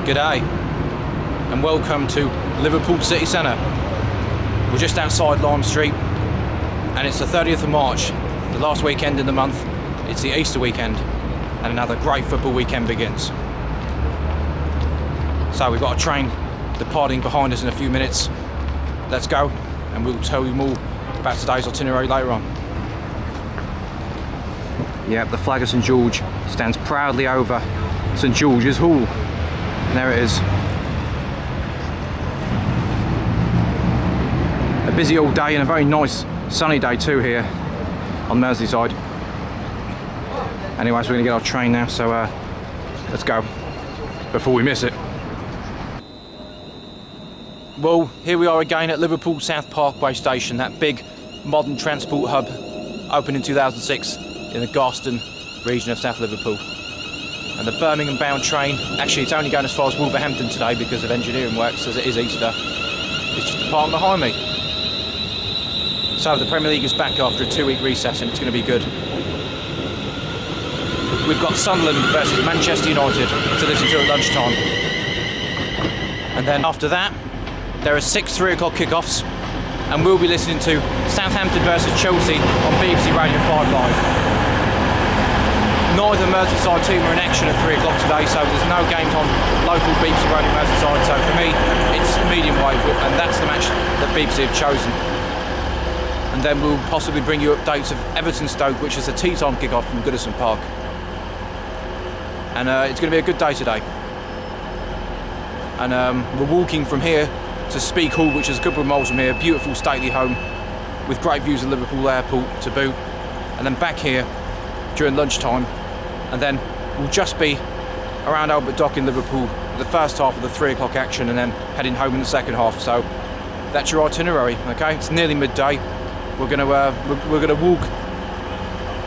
G'day and welcome to Liverpool city centre. We're just outside Lime Street and it's the 30th of March, the last weekend in the month. It's the Easter weekend and another great football weekend begins. So we've got a train departing behind us in a few minutes. Let's go and we'll tell you more about today's itinerary later on. Yep, the flag of St George stands proudly over St George's Hall. And there it is. A busy all day and a very nice sunny day too here on Merseyside. Anyways, we're going to get our train now, so let's go before we miss it. Well, here we are again at Liverpool South Parkway Station, that big modern transport hub opened in 2006 in the Garston region of South Liverpool. And the Birmingham bound train, actually it's only going as far as Wolverhampton today because of engineering works as it is Easter. It's just departing behind me. So the Premier League is back after a 2-week recess and it's going to be good. We've got Sunderland versus Manchester United to listen to at lunchtime. And then after that, there are 6 3 o'clock kickoffs and we'll be listening to Southampton versus Chelsea on BBC Radio 5 Live. Neither Merseyside team are in action at 3 o'clock today, so there's no games on local BBC Radio Merseyside, so for me it's medium wave and that's the match that BBC have chosen. And then we'll possibly bring you updates of Everton Stoke, which is a tea time kick-off from Goodison Park. And it's going to be a good day today. And we're walking from here to Speke Hall, which is a couple of miles from here, beautiful stately home with great views of Liverpool Airport to boot. And then back here during lunchtime, and then we'll just be around Albert Dock in Liverpool the first half of the 3 o'clock action and then heading home in the second half. So that's your itinerary, okay? It's nearly midday. We're gonna walk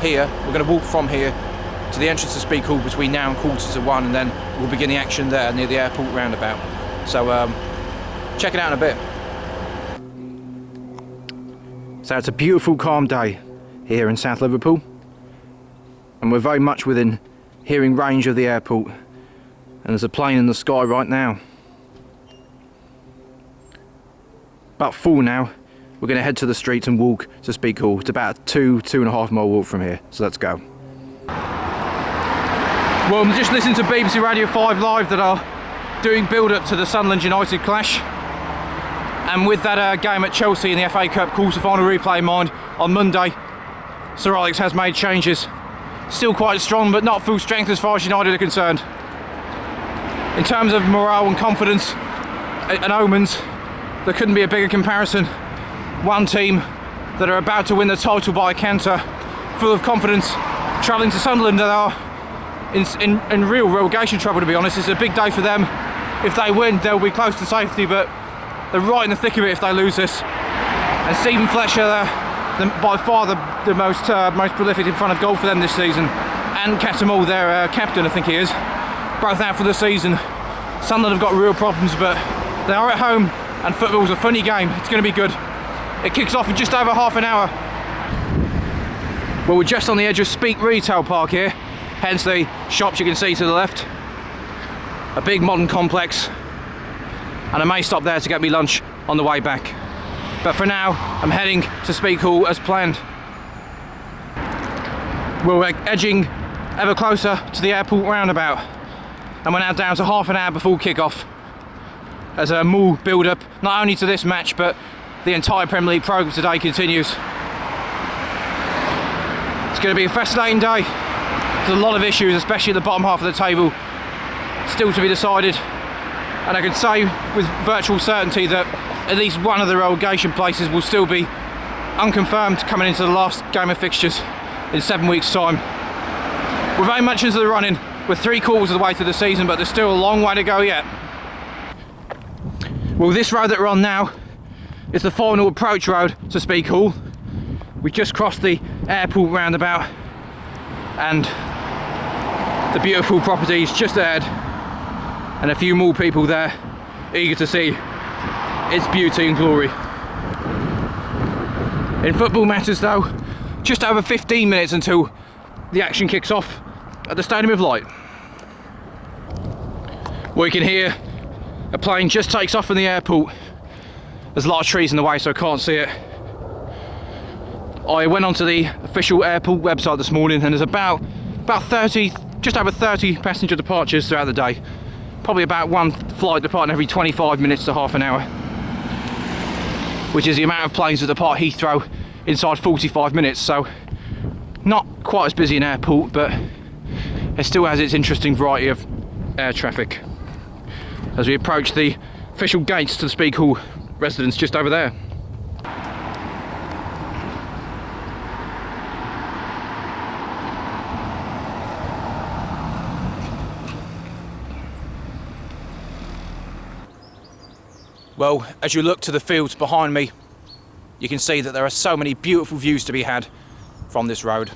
here. We're gonna walk from here to the entrance to Speke Hall between now and 1:45, and then we'll begin the action there near the airport roundabout. So check it out in a bit. So it's a beautiful, calm day here in South Liverpool. And we're very much within hearing range of the airport, and there's a plane in the sky right now. About 4 now, we're going to head to the streets and walk to Speke Hall. It's about a 2.5 mile walk from here, so let's go. Well, I'm just listening to BBC Radio 5 Live that are doing build-up to the Sunderland United clash, and with that game at Chelsea in the FA Cup quarter-final replay in mind on Monday, Sir Alex has made changes. Still quite strong, but not full strength as far as United are concerned. In terms of morale and confidence and omens, there couldn't be a bigger comparison. One team that are about to win the title by a canter, full of confidence, travelling to Sunderland that are in real relegation trouble, to be honest. It's a big day for them. If they win, they'll be close to safety, but they're right in the thick of it if they lose this. And Stephen Fletcher, by far the most prolific in front of goal for them this season, and Catamol, their captain, I think he is, both out for the season. Sunderland have got real problems, but they are at home and football's a funny game. It's going to be good. It kicks off in just over half an hour. Well, we're just on the edge of Speke Retail Park here, hence the shops you can see to the left. A big modern complex, and I may stop there to get me lunch on the way back. But for now, I'm heading to Speke Hall as planned. Well, we're edging ever closer to the airport roundabout, and we're now down to half an hour before kick-off as a more build-up, not only to this match, but the entire Premier League programme today continues. It's going to be a fascinating day. There's a lot of issues, especially at the bottom half of the table, still to be decided. And I can say with virtual certainty that at least one of the relegation places will still be unconfirmed coming into the last game of fixtures in 7 weeks' time. We're very much into the running. We're 3/4 of the way through the season, but there's still a long way to go yet. Well, this road that we're on now is the final approach road to Speke Hall. We just crossed the airport roundabout and the beautiful properties just ahead, and a few more people there eager to see its beauty and glory. In football matters though, just over 15 minutes until the action kicks off at the Stadium of Light. We can hear a plane just takes off from the airport. There's a lot of trees in the way, so I can't see it. I went onto the official airport website this morning, and there's about 30, just over 30 passenger departures throughout the day. Probably about one flight departing every 25 minutes to half an hour, which is the amount of planes that depart Heathrow inside 45 minutes. So not quite as busy an airport, but it still has its interesting variety of air traffic. As we approach the official gates to the Speke Hall residence just over there. Well, as you look to the fields behind me, you can see that there are so many beautiful views to be had from this road.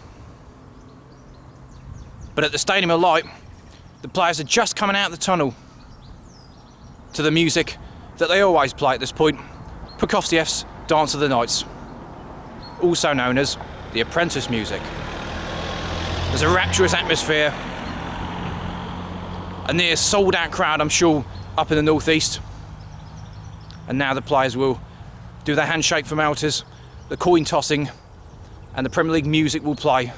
But at the Stadium of Light, the players are just coming out of the tunnel to the music that they always play at this point, Prokofiev's Dance of the Nights, also known as the Apprentice music. There's a rapturous atmosphere, a near sold out crowd, I'm sure, up in the northeast. And now the players will do their handshake formalities, the coin tossing, and the Premier League music will play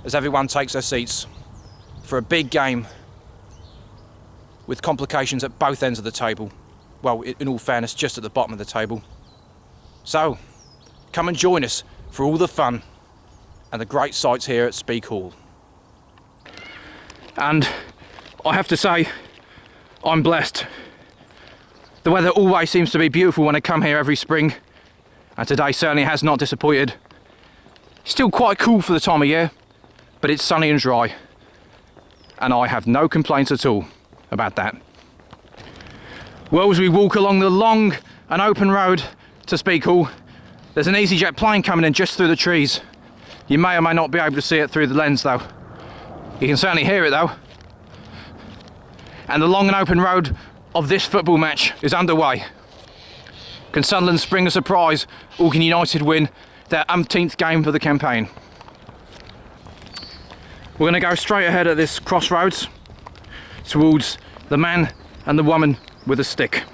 as everyone takes their seats for a big game with complications at both ends of the table. Well, in all fairness, just at the bottom of the table. So, come and join us for all the fun and the great sights here at Speke Hall. And I have to say, I'm blessed. The weather always seems to be beautiful when I come here every spring, and today certainly has not disappointed. Still quite cool for the time of year, but it's sunny and dry, and I have no complaints at all about that. Well, as we walk along the long and open road to Speke Hall, there's an EasyJet plane coming in just through the trees. You may or may not be able to see it through the lens though. You can certainly hear it though. And the long and open road of this football match is underway. Can Sunderland spring a surprise, or can United win their umpteenth game for the campaign? We're going to go straight ahead at this crossroads towards the man and the woman with a stick.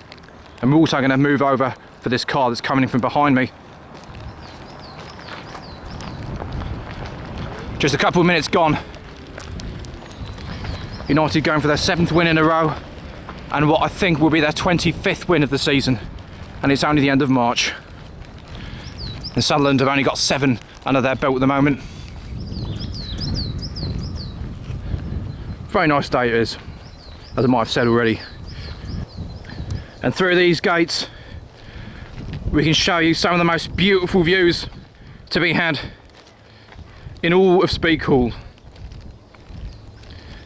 And we're also going to move over for this car that's coming in from behind me. Just a couple of minutes gone. United going for their 7th win in a row, and what I think will be their 25th win of the season. And it's only the end of March. And Sunderland have only got 7 under their belt at the moment. Very nice day it is, as I might have said already. And through these gates we can show you some of the most beautiful views to be had in all of Speke Hall.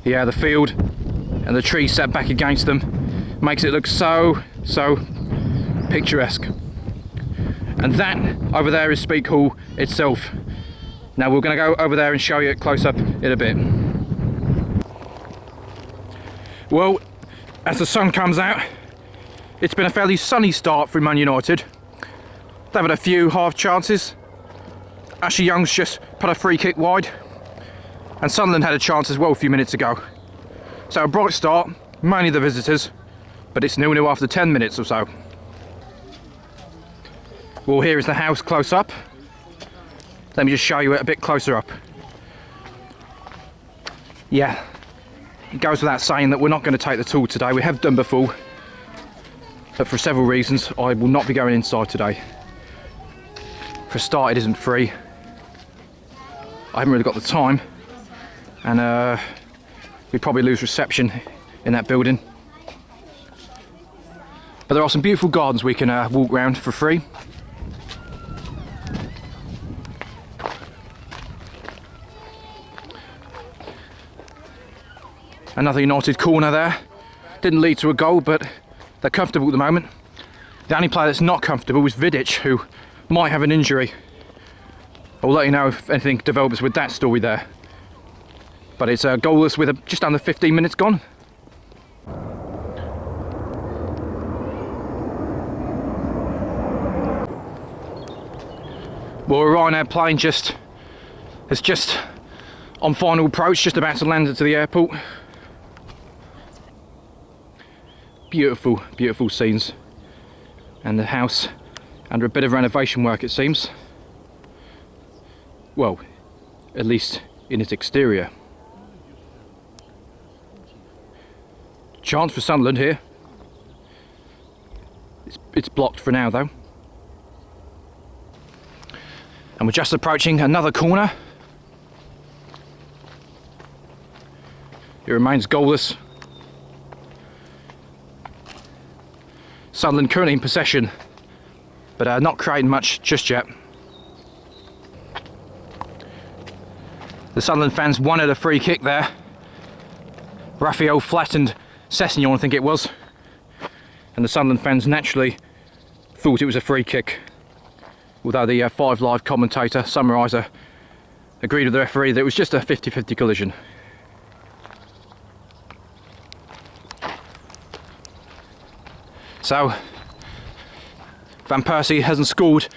Yeah, the field and the trees set back against them makes it look so picturesque. And that over there is Speke Hall itself. Now we're going to go over there and show you it close up in a bit. Well, as the sun comes out, it's been a fairly sunny start for Man United. They've had a few half chances. Ashley Young's just put a free kick wide, and Sunderland had a chance as well a few minutes ago. So a bright start, mainly the visitors, but it's 0-0 after 10 minutes or so. Well, here is the house close up. Let me just show you it a bit closer up. Yeah, it goes without saying that we're not going to take the tour today. We have done before, but for several reasons I will not be going inside today. For a start, it isn't free. I haven't really got the time, and we'd probably lose reception in that building. But there are some beautiful gardens we can walk around for free. Another United corner there. Didn't lead to a goal, but they're comfortable at the moment. The only player that's not comfortable is Vidic, who might have an injury. I'll let you know if anything develops with that story there. But it's goalless with just under 15 minutes gone. Well, Ryanair plane is just on final approach, just about to land into the airport. beautiful, beautiful scenes. And the house under a bit of renovation work, it seems. Well, at least in its exterior. Chance for Sunderland here. It's blocked for now though. And we're just approaching another corner. It remains goalless. Sunderland currently in possession, but not creating much just yet. The Sunderland fans wanted a free kick there. Raphael flattened Sessegnon, I think it was. And the Sunderland fans naturally thought it was a free kick. Although the 5 Live commentator, summariser, agreed with the referee that it was just a 50-50 collision. So, Van Persie hasn't scored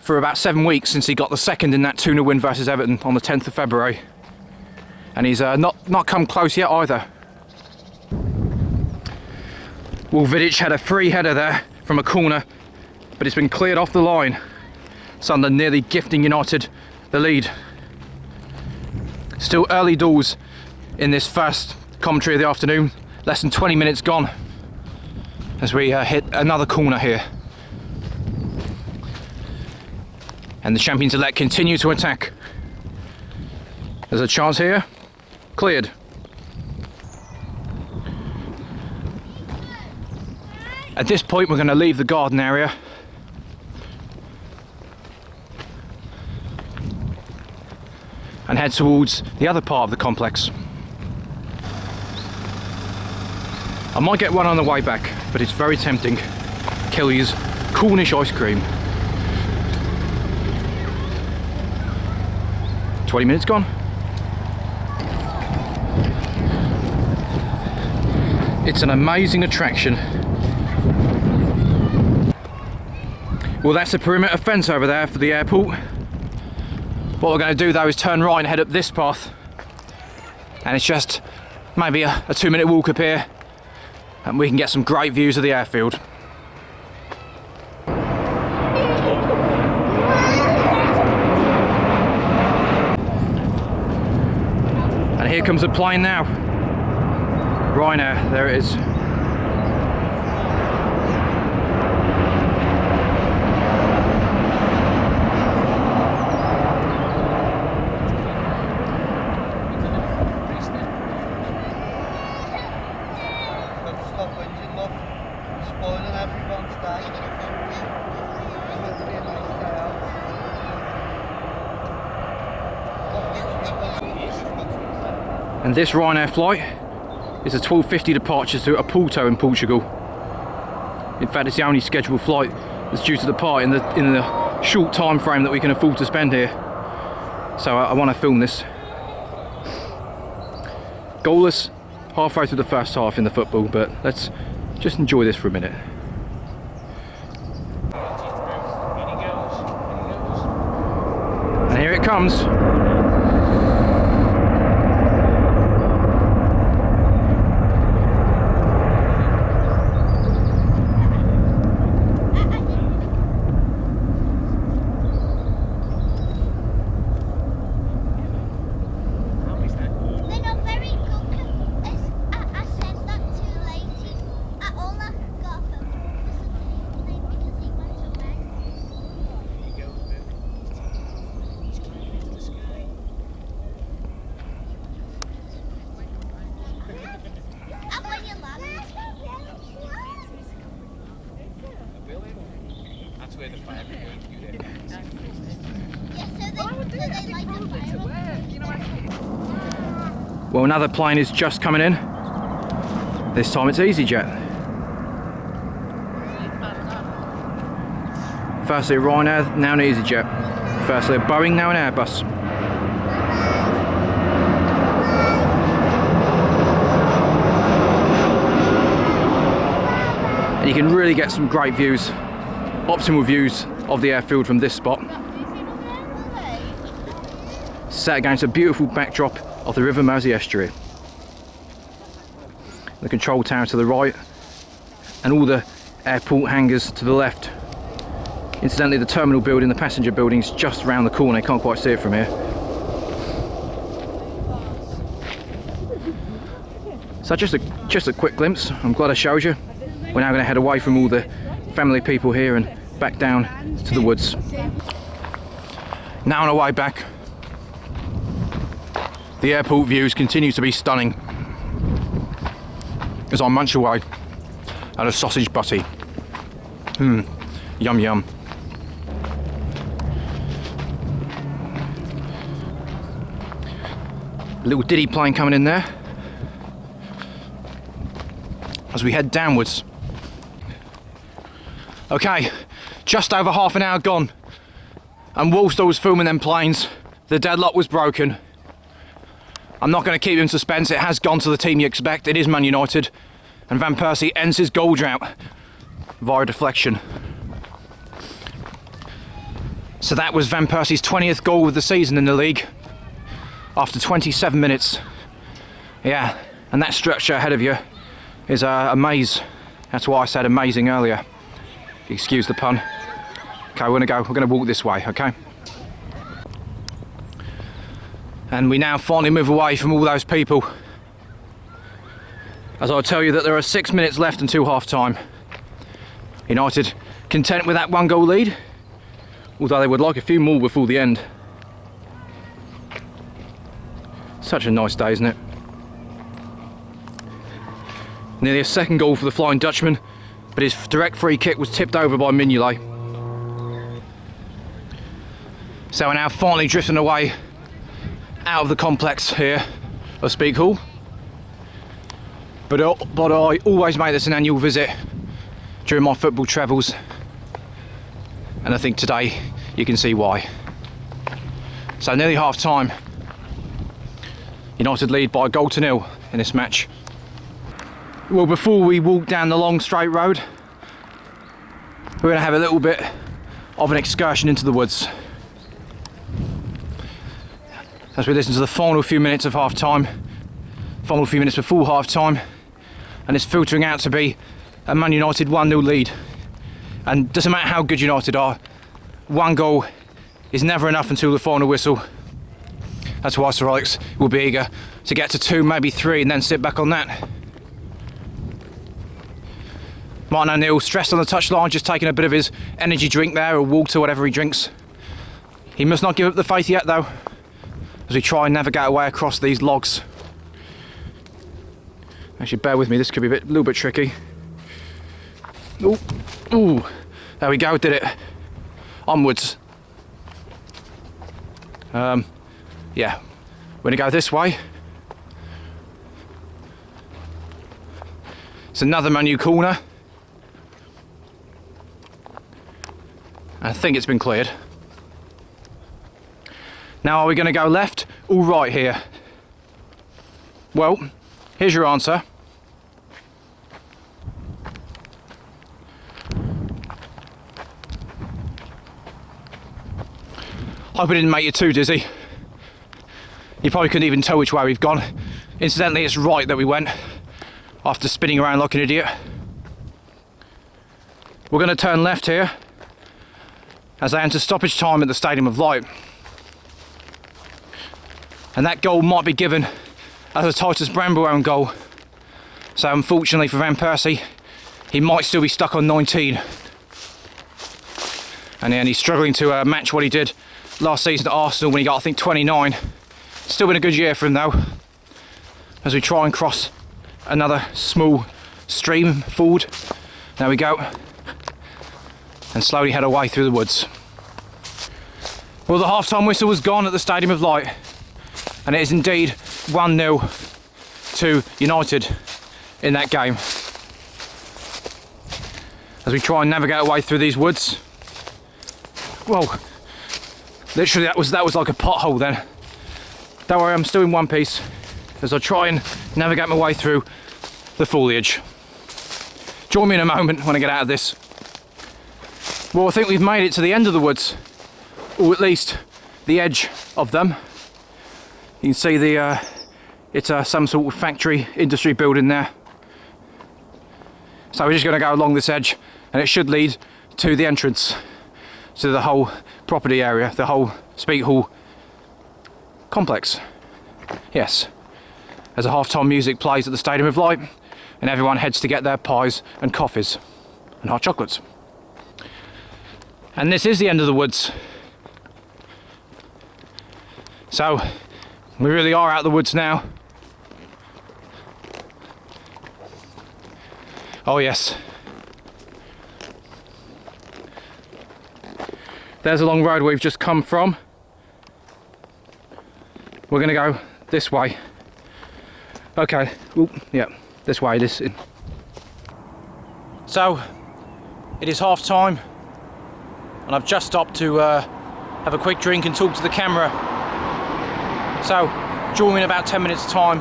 for about 7 weeks since he got the second in that 2-0 win versus Everton on the 10th of February. And he's not come close yet either. Well, Vidic had a free header there from a corner, but it's been cleared off the line. Sunderland nearly gifting United the lead. Still early doors in this first commentary of the afternoon. Less than 20 minutes gone as we hit another corner here. And the champions-elect continue to attack. There's a chance here. Cleared. At this point, we're going to leave the garden area. And head towards the other part of the complex. I might get one on the way back, but it's very tempting. Kelly's Cornish ice cream. 20 minutes gone. It's an amazing attraction. Well, that's the perimeter fence over there for the airport. What we're going to do though is turn right and head up this path. And it's just maybe a 2-minute walk up here. And we can get some great views of the airfield. And here comes the plane now. Ryanair, there it is. And this Ryanair flight is a 12:50 departure to Oporto in Portugal. In fact, it's the only scheduled flight that's due to depart in the short time frame that we can afford to spend here. So I want to film this. Goalless halfway through the first half in the football, but let's just enjoy this for a minute. And here it comes. Well, another plane is just coming in. This time it's EasyJet. Firstly a Ryanair, now an EasyJet. Firstly a Boeing, now an Airbus. And you can really get some great views, optimal views of the airfield from this spot. Set against a beautiful backdrop of the River Mersey estuary. The control tower to the right, and all the airport hangars to the left. Incidentally, the terminal building, the passenger building, is just around the corner. You can't quite see it from here. So just a quick glimpse. I'm glad I showed you. We're now going to head away from all the family people here and back down to the woods. Now on our way back, the airport views continue to be stunning as I munch away at a sausage butty. Yum yum. Little Diddy plane coming in there as we head downwards. Okay, just over half an hour gone, and whilst I was filming them planes, the deadlock was broken. I'm not going to keep you in suspense. It has gone to the team you expect. It is Man United, and Van Persie ends his goal drought via deflection. So that was Van Persie's 20th goal of the season in the league after 27 minutes. Yeah, and that structure ahead of you is a maze. That's why I said amazing earlier. Excuse the pun. Okay, we're gonna walk this way, okay? And we now finally move away from all those people, as I'll tell you that there are 6 minutes left until half time. United content with that 1-goal lead, although they would like a few more before the end. Such a nice day, isn't it? Nearly a second goal for the Flying Dutchman, but his direct free kick was tipped over by Mignolet. So we're now finally drifting away out of the complex here of Speak Hall. But I always make this an annual visit during my football travels, and I think today you can see why. So nearly half time. United lead by 1-0 in this match. Well, before we walk down the long straight road, we're going to have a little bit of an excursion into the woods as we listen to the final few minutes of half time, final few minutes before half time, and it's filtering out to be a Man United 1-0 lead. And doesn't matter how good United are, 1 goal is never enough until the final whistle. That's why Sir Alex will be eager to get to 2, maybe 3, and then sit back on that. Martin O'Neill stressed on the touchline, just taking a bit of his energy drink there, or water, whatever he drinks. He must not give up the faith yet though, as we try and navigate our way across these logs. Actually, bear with me, this could be a little bit tricky. Ooh, there we go, did it. Onwards. Yeah, we're gonna go this way. It's another Man U corner. I think it's been cleared. Now, are we going to go left or right here? Well, here's your answer. Hope I didn't make you too dizzy. You probably couldn't even tell which way we've gone. Incidentally, it's right that we went after spinning around like an idiot. We're going to turn left here as they enter stoppage time at the Stadium of Light. And that goal might be given as a Titus Bramble own goal. So unfortunately for Van Persie, he might still be stuck on 19. And he's struggling to match what he did last season at Arsenal when he got, I think, 29. Still been a good year for him though, as we try and cross another small stream forward. There we go. And slowly head away through the woods. Well, the half-time whistle was gone at the Stadium of Light, and it is indeed 1-0 to United in that game. As we try and navigate our way through these woods. Whoa, literally that was like a pothole then. Don't worry, I'm still in one piece as I try and navigate my way through the foliage. Join me in a moment when I get out of this. Well, I think we've made it to the end of the woods, or at least the edge of them. You can see it's some sort of factory, industry building there. So we're just going to go along this edge, and it should lead to the entrance to the whole property area, the whole Speak Hall complex. Yes, as a half-time music plays at the Stadium of Light, and everyone heads to get their pies and coffees and hot chocolates. And this is the end of the woods. So we really are out of the woods now. Oh yes. There's a long road we've just come from. We're going to go this way. Okay, ooh, yeah, this way. So, it is half time, and I've just stopped to have a quick drink and talk to the camera. So, join me in about 10 minutes time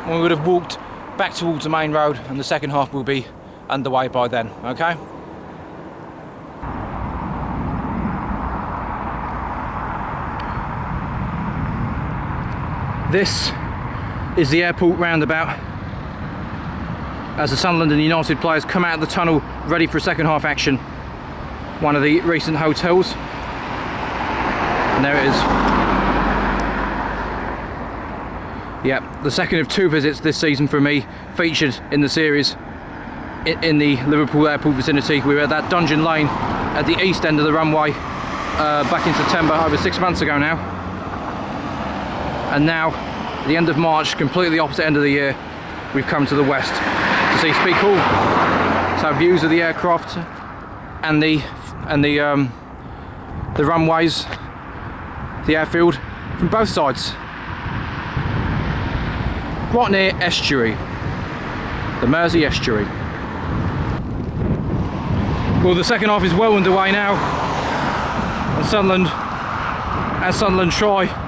when we would have walked back towards the main road, and the second half will be underway by then, okay? This is the airport roundabout as the Sunderland and United players come out of the tunnel ready for second half action. One of the recent hotels, and there it is. Yeah, the second of 2 visits this season for me, featured in the series in the Liverpool airport vicinity. We were at that Dungeon Lane at the east end of the runway back in September, over 6 months ago now. And now, at the end of March, completely opposite end of the year, we've come to the west to see Speak Hall. So views of the aircraft and the runways, the airfield from both sides. Right near estuary, the Mersey estuary. Well, the second half is well underway now, and Sunderland try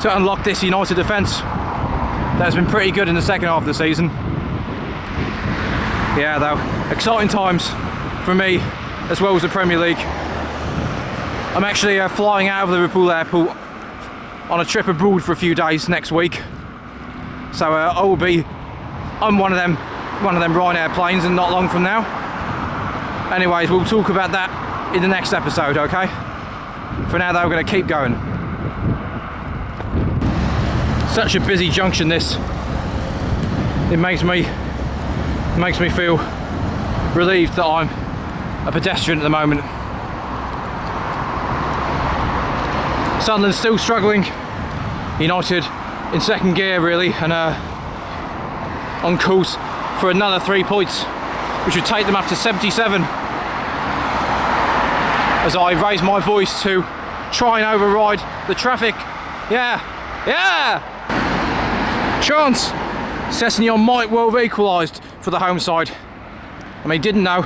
to unlock this United defence that's been pretty good in the second half of the season. Yeah, though, exciting times for me as well as the Premier League. I'm actually flying out of Liverpool airport on a trip abroad for a few days next week. So I will be on one of them Ryanair planes and not long from now. Anyways, we'll talk about that in the next episode, okay? For now though, we're going to keep going. Such a busy junction this. It makes me feel relieved that I'm a pedestrian at the moment. Sunderland still struggling. United in second gear really, and on course for another 3 points, which would take them up to 77. As I raise my voice to try and override the traffic. Yeah! Chance! Sessegnon might well have equalised for the home side. I mean, didn't know.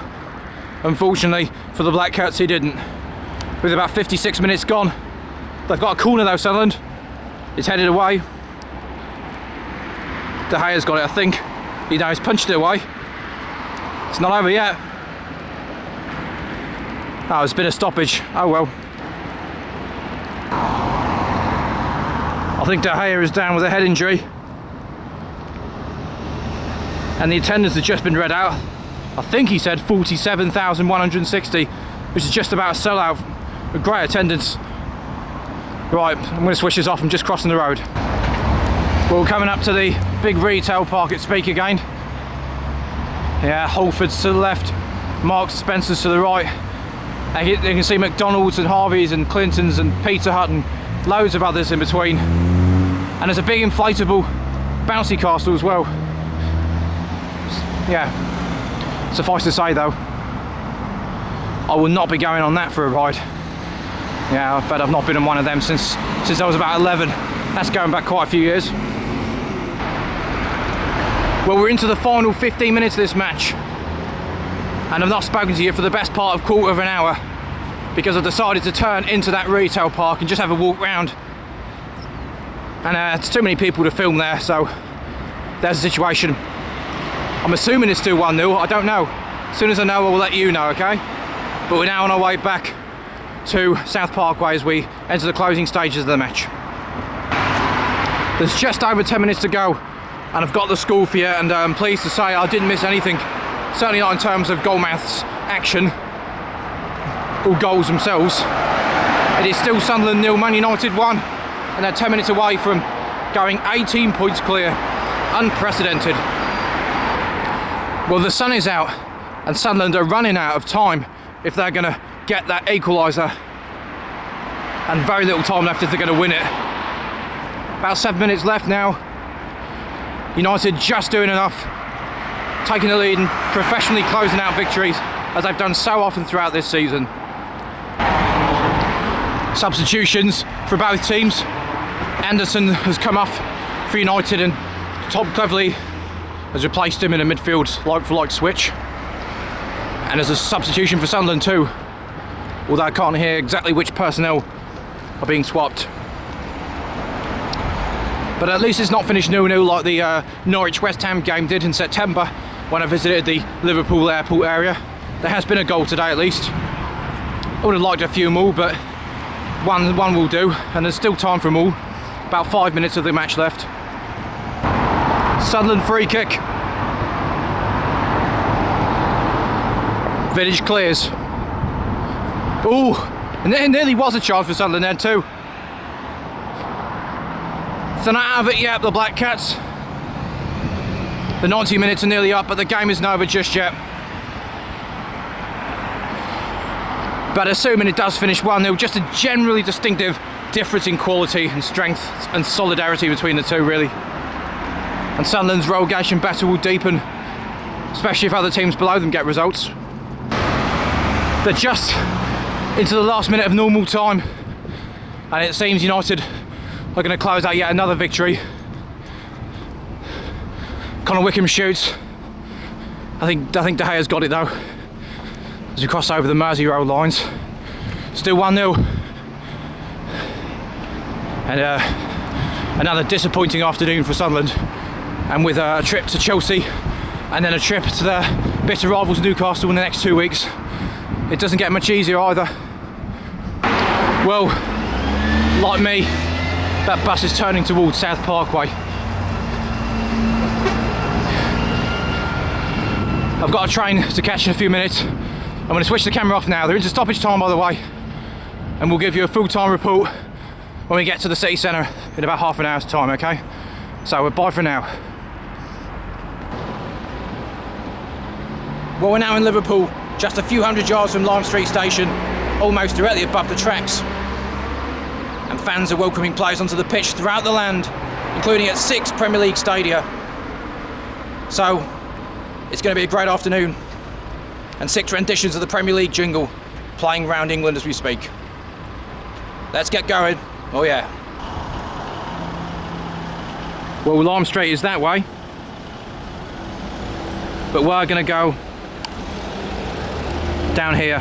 Unfortunately, for the Black Cats, he didn't. With about 56 minutes gone. They've got a corner though, Sunderland. It's headed away. De Gea's got it, I think. He's punched it away. It's not over yet. Oh, it's been a stoppage. Oh well. I think De Gea is down with a head injury. And the attendance has just been read out. I think he said 47,160, which is just about a sellout with great attendance. Right, I'm going to switch this off. I'm just crossing the road. Well, we're coming up to the big retail park at Speak again. Yeah, Holford's to the left, Marks and Spencer's to the right. And you can see McDonald's and Harvey's and Clinton's and Pizza Hut and loads of others in between. And there's a big inflatable bouncy castle as well. Yeah, suffice to say though, I will not be going on that for a ride. Yeah, I bet I've not been on one of them since I was about 11. That's going back quite a few years. Well, we're into the final 15 minutes of this match, and I've not spoken to you for the best part of quarter of an hour because I've decided to turn into that retail park and just have a walk round. And it's too many people to film there, so there's the situation. I'm assuming it's still 1-0, I don't know. As soon as I know, I will let you know, okay? But we're now on our way back to South Parkway as we enter the closing stages of the match. There's just over 10 minutes to go, and I've got the score for you, and I'm pleased to say I didn't miss anything certainly not in terms of goalmouths action or goals themselves. It is still Sunderland 0, Man United 1, and they're 10 minutes away from going 18 points clear. Unprecedented. Well, the sun is out and Sunderland are running out of time if they're going to get that equaliser, and very little time left if they're going to win it. About 7 minutes left now. United just doing enough, taking the lead and professionally closing out victories as they've done so often throughout this season. Substitutions for both teams. Anderson has come off for United and Tom Cleverley has replaced him in a midfield like-for-like switch. And there's a substitution for Sunderland too, although I can't hear exactly which personnel are being swapped. But at least it's not finished 0-0 like the Norwich-West Ham game did in September when I visited the Liverpool airport area. There has been a goal today at least. I would have liked a few more, but one will do, and there's still time for them all. About 5 minutes of the match left. Sunderland free kick. Vidic clears. Ooh, and there nearly was a chance for Sunderland there too. They're not out of it yet, the Black Cats. The 90 minutes are nearly up, but the game isn't over just yet. But assuming it does finish 1-0, just a generally distinctive difference in quality and strength and solidarity between the two, really. And Sunderland's relegation battle will deepen, especially if other teams below them get results. They're just into the last minute of normal time, and it seems United are going to close out yet another victory. Connor Wickham shoots. I think De Gea's got it though, as we cross over the Merseyside lines. Still 1-0. And another disappointing afternoon for Sunderland, and with a trip to Chelsea and then a trip to their bitter rivals Newcastle in the next 2 weeks, it doesn't get much easier either. Well, like me, that bus is turning towards South Parkway. I've got a train to catch in a few minutes. I'm going to switch the camera off now. They're into stoppage time, by the way, and we'll give you a full-time report when we get to the city centre in about half an hour's time, okay? So bye for now. Well, we're now in Liverpool, just a few hundred yards from Lime Street Station, almost directly above the tracks. And fans are welcoming players onto the pitch throughout the land, including at 6 Premier League stadia. So, it's going to be a great afternoon. And 6 renditions of the Premier League jingle playing round England as we speak. Let's get going. Oh yeah. Well, Lime Street is that way, but we're going to go down here,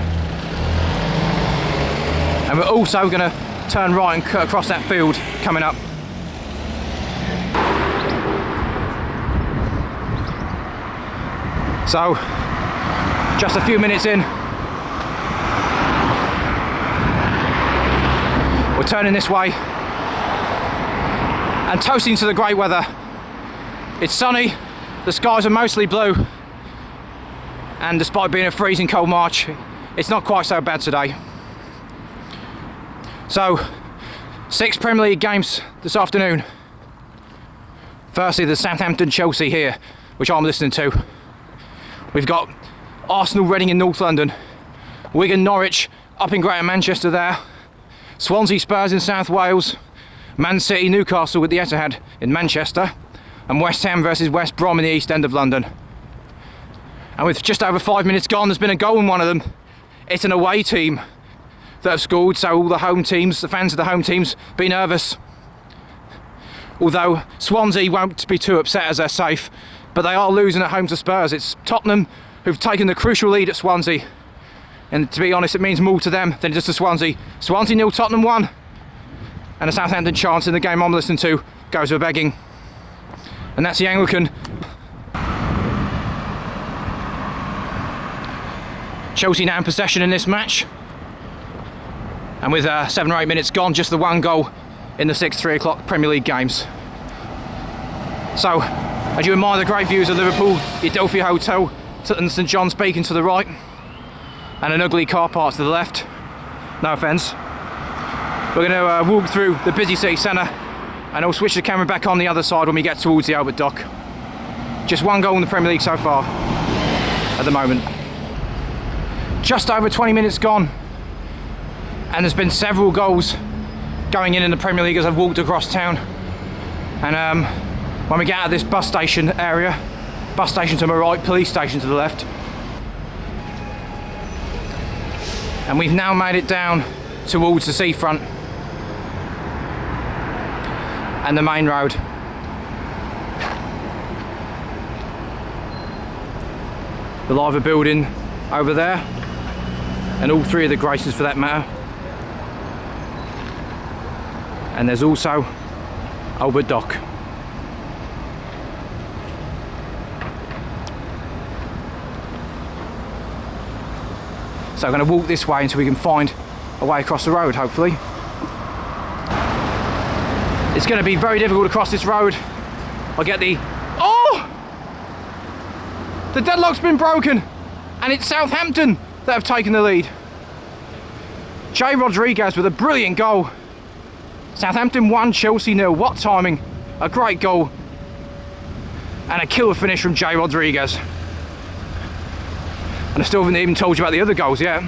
and we're also going to turn right and cut across that field coming up. So, just a few minutes in, we're turning this way and toasting to the great weather. It's sunny, the skies are mostly blue, and despite being a freezing cold March, it's not quite so bad today. So, 6 Premier League games this afternoon. Firstly, the Southampton-Chelsea here, which I'm listening to. We've got Arsenal-Reading in North London, Wigan-Norwich up in Greater Manchester there, Swansea-Spurs in South Wales, Man City-Newcastle with the Etihad in Manchester, and West Ham versus West Brom in the East End of London. And with just over 5 minutes gone, there's been a goal in one of them. It's an away team that have scored, so all the home teams, the fans of the home teams, be nervous. Although Swansea won't be too upset as they're safe, but they are losing at home to Spurs. It's Tottenham who've taken the crucial lead at Swansea. And to be honest, it means more to them than just to Swansea. Swansea 0, Tottenham 1. And a Southampton chance in the game I'm listening to goes for begging. And that's the Anglican. Chelsea now in possession in this match. And with 7 or 8 minutes gone, just the 1 goal in the 6 3 o'clock Premier League games. So, as you admire the great views of Liverpool, the Adelphi Hotel, and St John's Beacon to the right, and an ugly car park to the left. No offence. We're going to walk through the busy city centre, and I'll switch the camera back on the other side when we get towards the Albert Dock. Just one goal in the Premier League so far at the moment. Just over 20 minutes gone, and there's been several goals going in the Premier League as I've walked across town. And when we get out of this bus station area, bus station to my right, police station to the left, and we've now made it down towards the seafront and the main road. The Liver building over there, and all three of the Graces for that matter. And there's also Albert Dock. So I'm going to walk this way until we can find a way across the road, hopefully. It's going to be very difficult to cross this road. I'll get the... Oh! The deadlock's been broken, and it's Southampton that have taken the lead. Jay Rodriguez with a brilliant goal. Southampton 1, Chelsea 0. What timing. A great goal. And a killer finish from Jay Rodriguez. And I still haven't even told you about the other goals yet.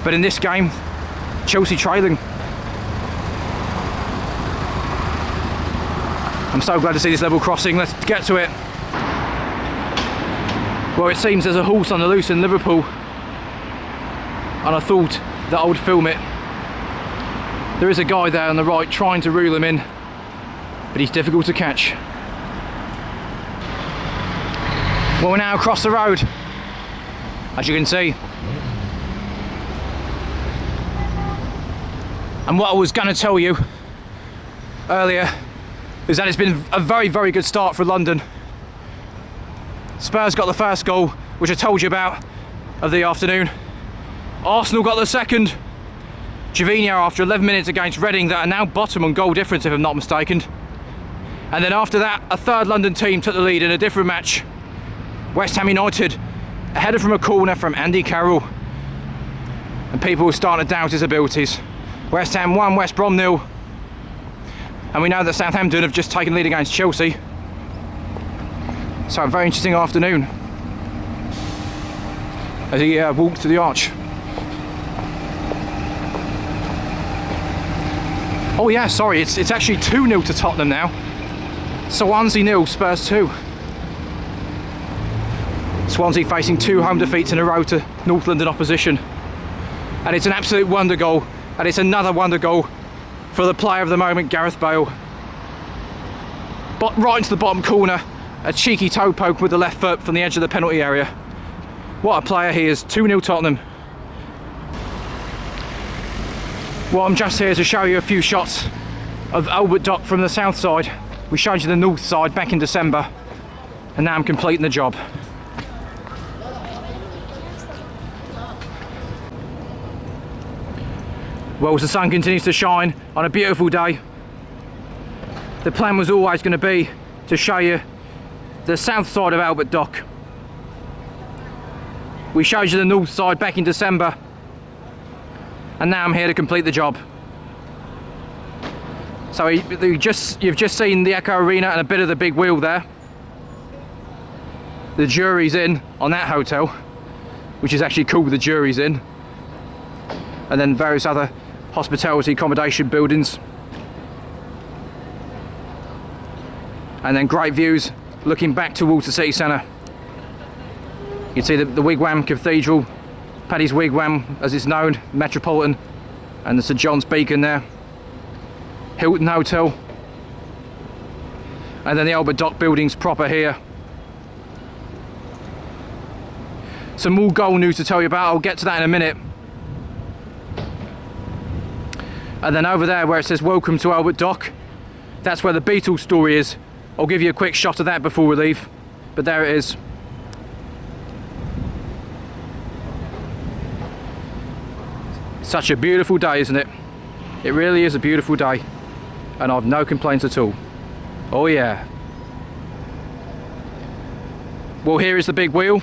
But in this game, Chelsea trailing. I'm so glad to see this level crossing. Let's get to it. Well, it seems there's a horse on the loose in Liverpool, and I thought that I would film it. There is a guy there on the right trying to reel him in, but he's difficult to catch. Well, we're now across the road, as you can see. And what I was going to tell you earlier is that it's been a very, very good start for London. Spurs got the first goal, which I told you about, of the afternoon. Arsenal got the second. Jovino after 11 minutes against Reading, that are now bottom on goal difference if I'm not mistaken. And then after that, a third London team took the lead in a different match. West Ham United, a header from a corner from Andy Carroll. And people were starting to doubt his abilities. West Ham 1, West Brom 0. And we know that Southampton have just taken the lead against Chelsea. So a very interesting afternoon as he walked to the arch. Oh yeah, sorry, it's actually 2-0 to Tottenham now. Swansea 0, Spurs 2. Swansea facing 2 home defeats in a row to North London opposition. And it's an absolute wonder goal, and it's another wonder goal for the player of the moment, Gareth Bale. But right into the bottom corner, a cheeky toe poke with the left foot from the edge of the penalty area. What a player he is. 2-0 Tottenham. Well, I'm just here to show you a few shots of Albert Dock from the south side. We showed you the north side back in December, and now I'm completing the job. Well, as the sun continues to shine on a beautiful day, the plan was always going to be to show you the south side of Albert Dock. We showed you the north side back in December, and now I'm here to complete the job. So you've just seen the Echo Arena and a bit of the big wheel there. The Jury's Inn on that hotel, which is actually called the Jury's Inn, and then various other hospitality accommodation buildings, and then great views looking back towards the city centre. You can see the Wigwam Cathedral, Paddy's Wigwam as it's known, Metropolitan, and the St John's Beacon there, Hilton Hotel, and then the Albert Dock buildings proper here. Some more goal news to tell you about, I'll get to that in a minute. And then over there where it says welcome to Albert Dock, that's where the Beatles story is. I'll give you a quick shot of that before we leave, but there it is. Such a beautiful day, isn't it? It really is a beautiful day, and I've no complaints at all. Oh yeah. Well, here is the big wheel.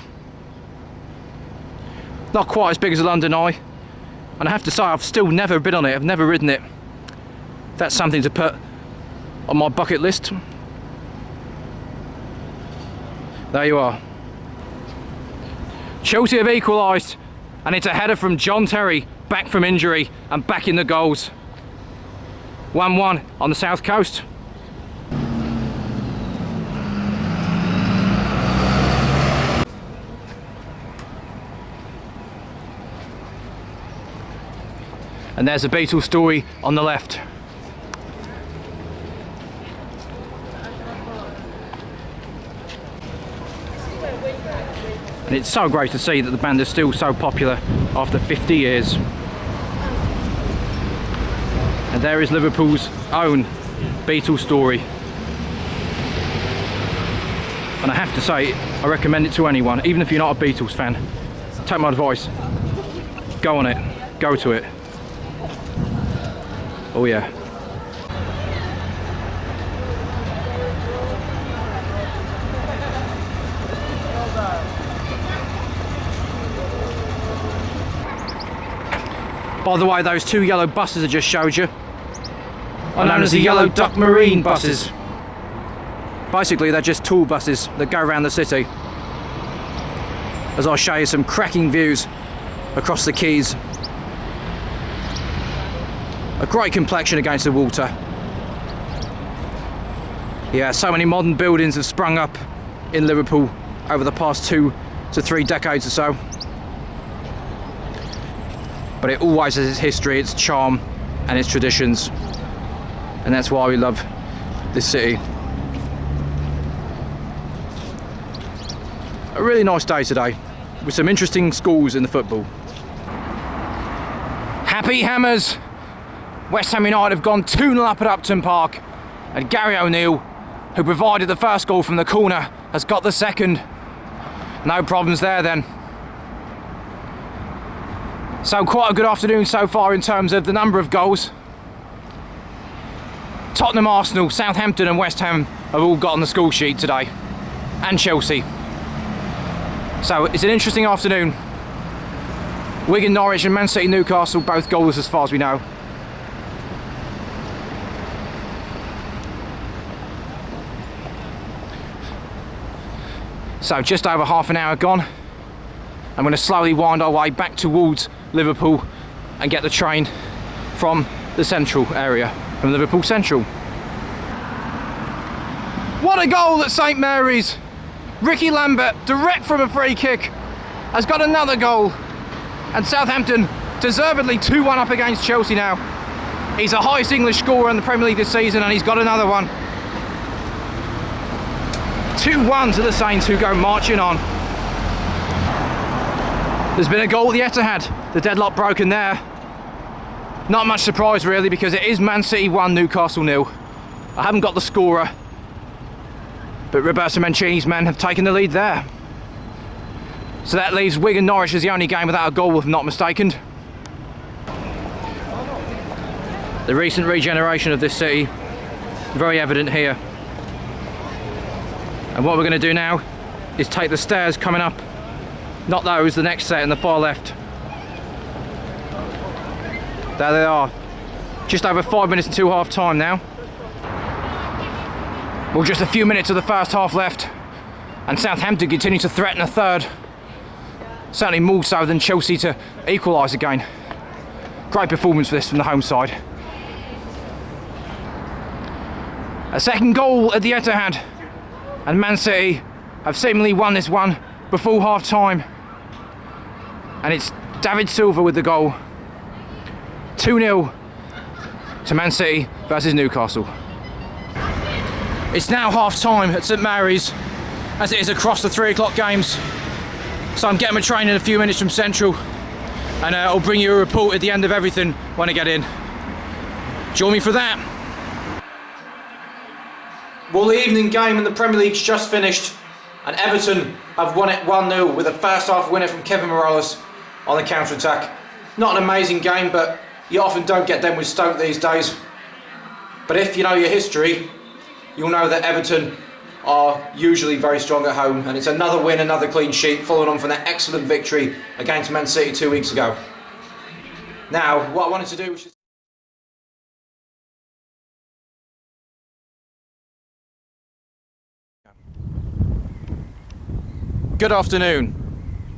Not quite as big as a London Eye. And I have to say, I've still never been on it. I've never ridden it. That's something to put on my bucket list. There you are. Chelsea have equalised, and it's a header from John Terry, back from injury and back in the goals. 1-1 on the south coast. And there's a Beatles story on the left. And it's so great to see that the band is still so popular after 50 years. And there is Liverpool's own Beatles story. And I have to say, I recommend it to anyone, even if you're not a Beatles fan. Take my advice. Go on it. Go to it. Oh yeah. By the way, those two yellow buses I just showed you are known as the Yellow Duck Marine buses. Basically, they're just tour buses that go around the city. As I'll show you some cracking views across the quays. A great complexion against the water. Yeah, so many modern buildings have sprung up in Liverpool over the past 2 to 3 decades or so. But it always has its history, its charm and its traditions. And that's why we love this city. A really nice day today, with some interesting schools in the football. Happy Hammers! West Ham United have gone 2-0 up at Upton Park, and Gary O'Neill, who provided the first goal from the corner, has got the second. No problems there then. So quite a good afternoon so far in terms of the number of goals. Tottenham, Arsenal, Southampton and West Ham have all got on the score sheet today, and Chelsea. So it's an interesting afternoon. Wigan, Norwich and Man City, Newcastle both goalless as far as we know. So just over half an hour gone. I'm going to slowly wind our way back towards Liverpool and get the train from the central area, from Liverpool Central. What a goal at St Mary's! Ricky Lambert, direct from a free kick, has got another goal. And Southampton deservedly 2-1 up against Chelsea now. He's the highest English scorer in the Premier League this season and he's got another one. 2-1 to the Saints, who go marching on. There's been a goal at the Etihad, the deadlock broken there. Not much surprise really, because it is Man City 1, Newcastle 0. I haven't got the scorer, but Roberto Mancini's men have taken the lead there. So that leaves Wigan Norwich as the only game without a goal, if I'm not mistaken. The recent regeneration of this city, very evident here. And what we're going to do now is take the stairs coming up, not those, the next set in the far left. There they are. Just over 5 minutes until half time now. Well, just a few minutes of the first half left, and Southampton continue to threaten a third. Certainly more so than Chelsea to equalise again. Great performance for this from the home side. A second goal at the Etihad, and Man City have seemingly won this one before half time. And it's David Silva with the goal. 2-0 to Man City versus Newcastle. It's now half time at St Mary's, as it is across the 3 o'clock games. So I'm getting my train in a few minutes from Central, and I'll bring you a report at the end of everything when I get in. Join me for that. Well, the evening game in the Premier League's just finished, and Everton have won it 1-0 with a first half winner from Kevin Morales on the counter-attack. Not an amazing game, but you often don't get them with Stoke these days. But if you know your history, you'll know that Everton are usually very strong at home, and it's another win, another clean sheet, following on from that excellent victory against Man City 2 weeks ago. Now, what I wanted to do was just... Good afternoon,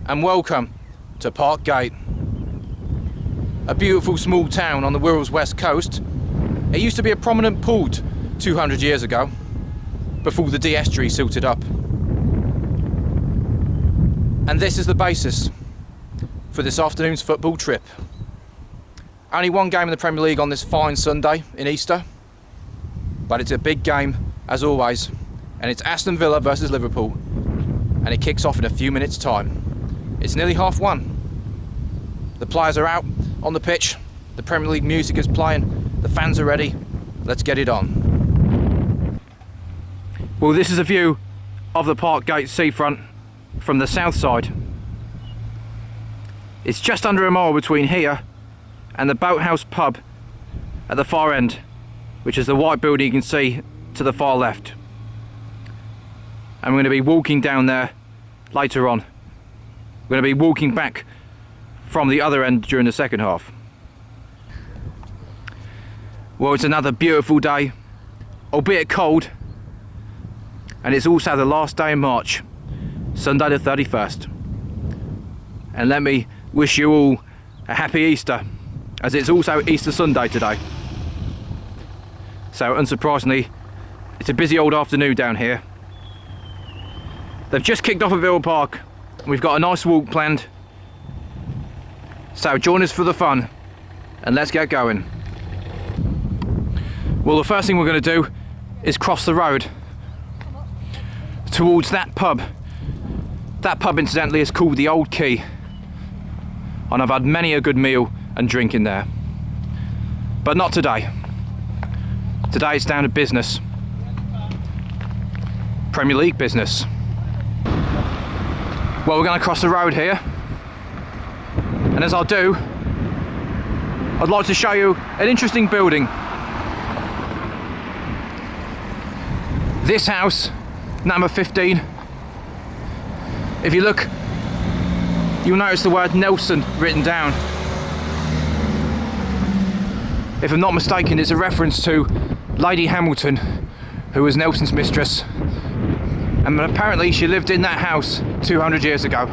and welcome to Park Gate. A beautiful small town on the Wirral's west coast. It used to be a prominent port 200 years ago, before the Dee estuary silted up. And this is the basis for this afternoon's football trip. Only one game in the Premier League on this fine Sunday in Easter, but it's a big game as always, and it's Aston Villa versus Liverpool, and it kicks off in a few minutes' time. It's nearly 1:30. The players are out on the pitch, the Premier League music is playing, the fans are ready, let's get it on. Well, this is a view of the Park Gate seafront from the south side. It's just under a mile between here and the Boathouse pub at the far end, which is the white building you can see to the far left. And we're going to be walking down there later on. We're going to be walking back from the other end during the second half. Well, it's another beautiful day, albeit cold, and it's also the last day in March, Sunday the 31st. And let me wish you all a happy Easter, as it's also Easter Sunday today. So unsurprisingly, it's a busy old afternoon down here. They've just kicked off at Villa Park, and we've got a nice walk planned. So join us for the fun, and let's get going. Well, the first thing we're going to do is cross the road towards that pub. That pub, incidentally, is called the Old Quay, and I've had many a good meal and drink in there. But not today. Today it's down to business. Premier League business. Well, we're going to cross the road here, and as I do, I'd like to show you an interesting building. This house, number 15, if you look, you'll notice the word Nelson written down. If I'm not mistaken, it's a reference to Lady Hamilton, who was Nelson's mistress, and apparently she lived in that house 200 years ago.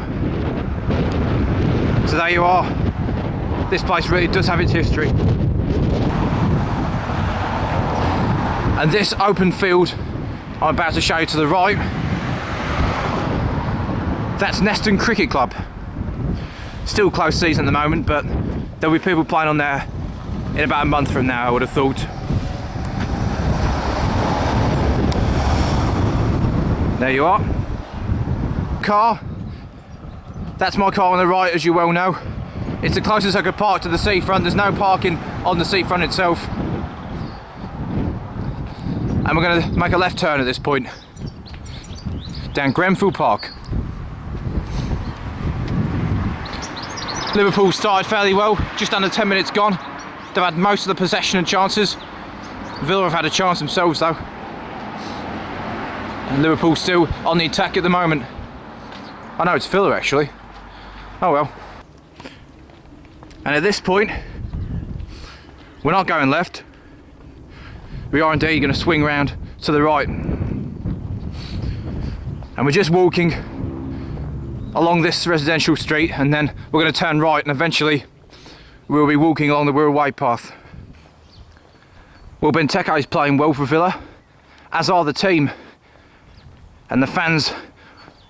So there you are. This place really does have its history. And this open field I'm about to show you to the right, that's Neston Cricket Club. Still close season at the moment, but there'll be people playing on there in about a month from now, I would have thought. There you are. Car. That's my car on the right, as you well know. It's the closest I could park to the seafront. There's no parking on the seafront itself. And we're going to make a left turn at this point, down Grenfell Park. Liverpool started fairly well, just under 10 minutes gone. They've had most of the possession and chances. Villa have had a chance themselves though. And Liverpool still on the attack at the moment. I know it's Villa actually. Oh well. And at this point, we're not going left. We are indeed going to swing round to the right. And we're just walking along this residential street, and then we're going to turn right, and eventually we'll be walking along the Wirral Way path. Well, Benteke is playing well for Villa, as are the team. And the fans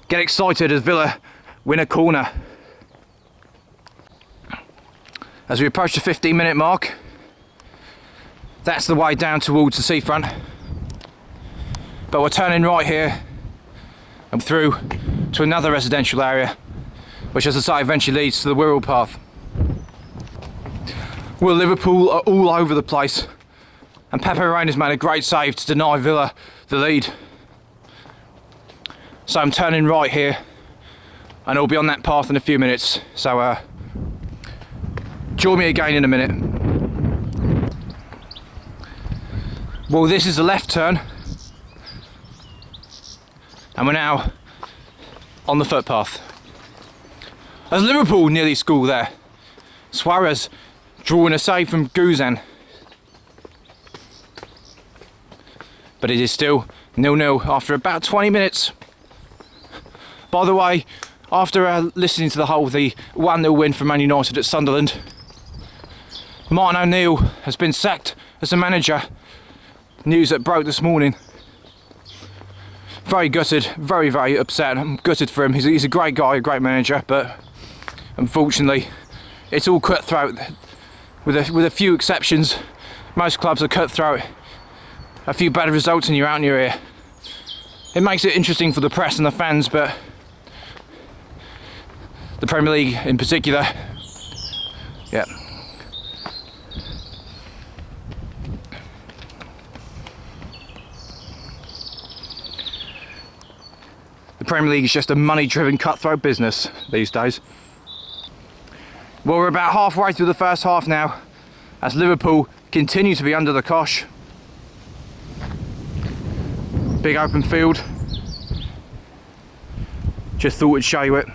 get excited as Villa win a corner. As we approach the 15-minute mark, that's the way down towards the seafront. But we're turning right here and through to another residential area, which, as I say, eventually leads to the Wirral path. Well, Liverpool are all over the place, and Pepe Reina's made a great save to deny Villa the lead. So I'm turning right here, and I'll be on that path in a few minutes. So join me again in a minute. Well, this is the left turn, And we're now on the footpath. As Liverpool nearly scored there. Suarez drawing a save from Guzan. But it is still 0-0 after about 20 minutes. By the way, after listening to the 1-0 win for Man United at Sunderland, Martin O'Neill has been sacked as the manager. News that broke this morning. Very gutted, very, very upset. I'm gutted for him. He's a great guy, a great manager, but unfortunately, it's all cutthroat. With a few exceptions, most clubs are cutthroat. A few bad results and you're out in your ear. It makes it interesting for the press and the fans, but the Premier League in particular, yeah. The Premier League is just a money-driven cutthroat business these days. Well, we're about halfway through the first half now, as Liverpool continue to be under the cosh. Big open field. Just thought I'd show you it,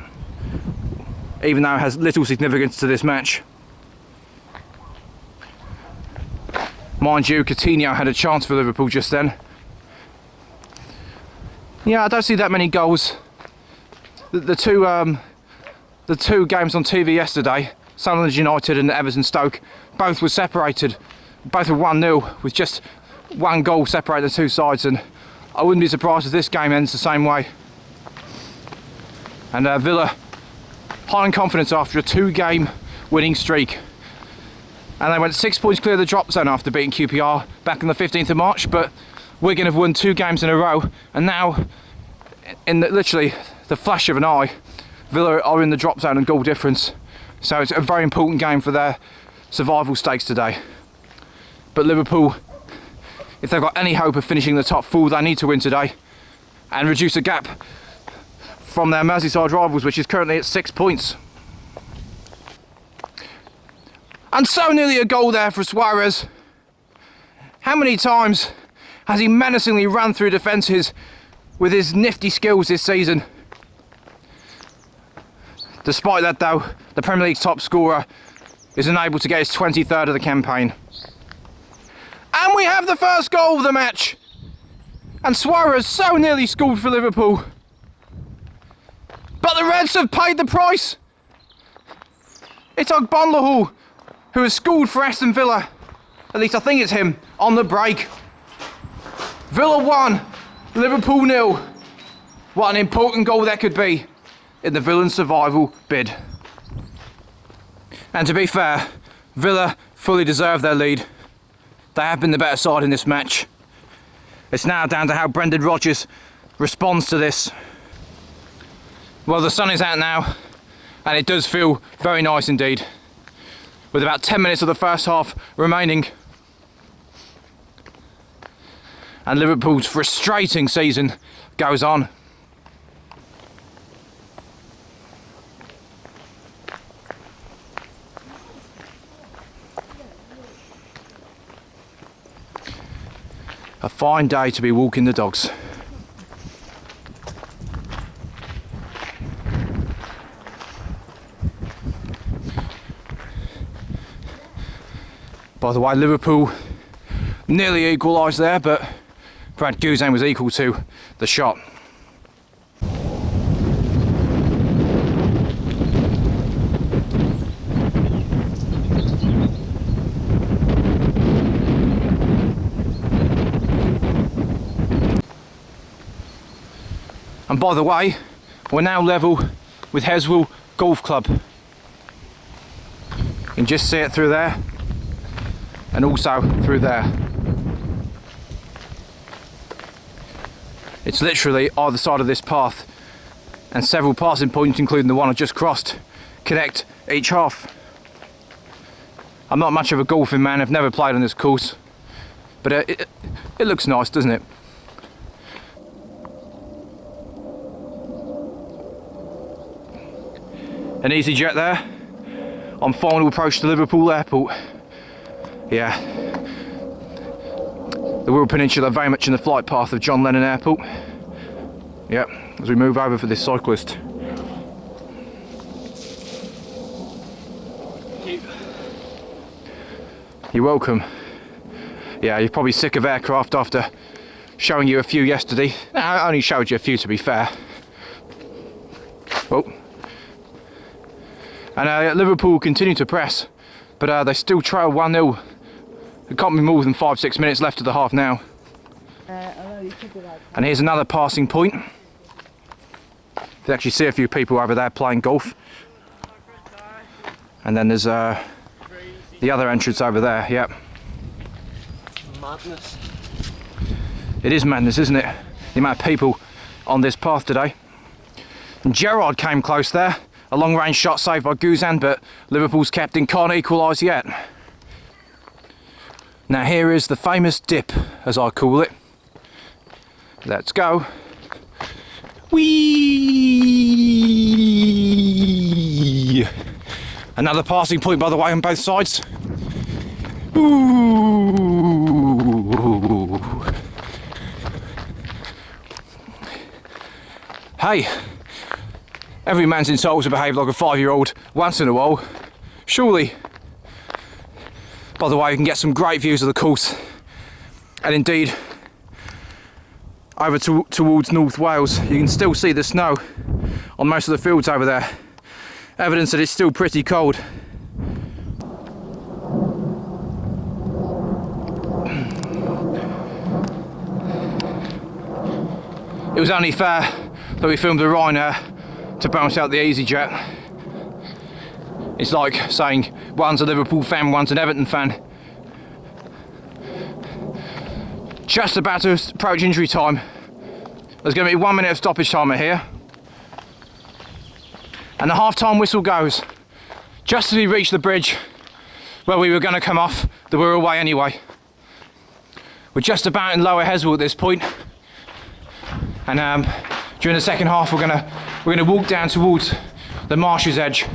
even though it has little significance to this match. Mind you, Coutinho had a chance for Liverpool just then. Yeah, I don't see that many goals. The two games on TV yesterday, Sunderland United and Everton Stoke, both were separated. Both were 1-0 with just one goal separating the two sides, and I wouldn't be surprised if this game ends the same way. And Villa high in confidence after a 2-game winning streak. And they went 6 points clear of the drop zone after beating QPR back on the 15th of March, but Wigan have won 2 games in a row, and now, in literally the flash of an eye, Villa are in the drop zone and goal difference. So it's a very important game for their survival stakes today. But Liverpool, if they've got any hope of finishing the top 4, they need to win today and reduce the gap from their Merseyside rivals, which is currently at 6 points. And so nearly a goal there for Suarez. How many times has he menacingly run through defences with his nifty skills this season? Despite that though, the Premier League's top scorer is unable to get his 23rd of the campaign. And we have the first goal of the match! And Suarez so nearly scored for Liverpool. But the Reds have paid the price! It's Ogbonlahul who has scored for Aston Villa. At least I think it's him, on the break. Villa 1, Liverpool 0. What an important goal that could be in the Villan survival bid. And to be fair, Villa fully deserve their lead. They have been the better side in this match. It's now down to how Brendan Rodgers responds to this. Well, the sun is out now, and it does feel very nice indeed. With about 10 minutes of the first half remaining. And Liverpool's frustrating season goes on. A fine day to be walking the dogs. By the way, Liverpool nearly equalised there, but Brad Guzan was equal to the shot. And by the way, we're now level with Heswell Golf Club. You can just see it through there, and also through there. It's literally either side of this path, and several passing points, including the one I just crossed, connect each half. I'm not much of a golfing man, I've never played on this course, but it looks nice, doesn't it? An easy jet there on final approach to Liverpool Airport. Yeah, the Wirral Peninsula very much in the flight path of John Lennon Airport. Yep, as we move over for this cyclist. You're welcome. Yeah, you're probably sick of aircraft after showing you a few yesterday. No, I only showed you a few, to be fair. Oh. And Liverpool continue to press, but they still trail 1-0. It can't be more than 5-6 minutes left of the half now. And here's another passing point. You can actually see a few people over there playing golf. And then there's the other entrance over there, yep. Madness. It is madness, isn't it? The amount of people on this path today. And Gerrard came close there. A long-range shot saved by Guzan, but Liverpool's captain can't equalise yet. Now here is the famous dip, as I call it. Let's go. Whee! Another passing point, by the way, on both sides. Ooh. Hey, every man's entitled to behave like a 5-year-old once in a while. Surely. By the way, you can get some great views of the course. And indeed, over towards North Wales, you can still see the snow on most of the fields over there. Evidence that it's still pretty cold. It was only fair that we filmed the Ryanair to bounce out the EasyJet. It's like saying one's a Liverpool fan, one's an Everton fan. Just about to approach injury time. There's going to be 1 minute of stoppage time here. And the half-time whistle goes. Just as we reach the bridge where we were going to come off, that we're away anyway. We're just about in Lower Heswell at this point. And during the second half, we're gonna walk down towards the marshes edge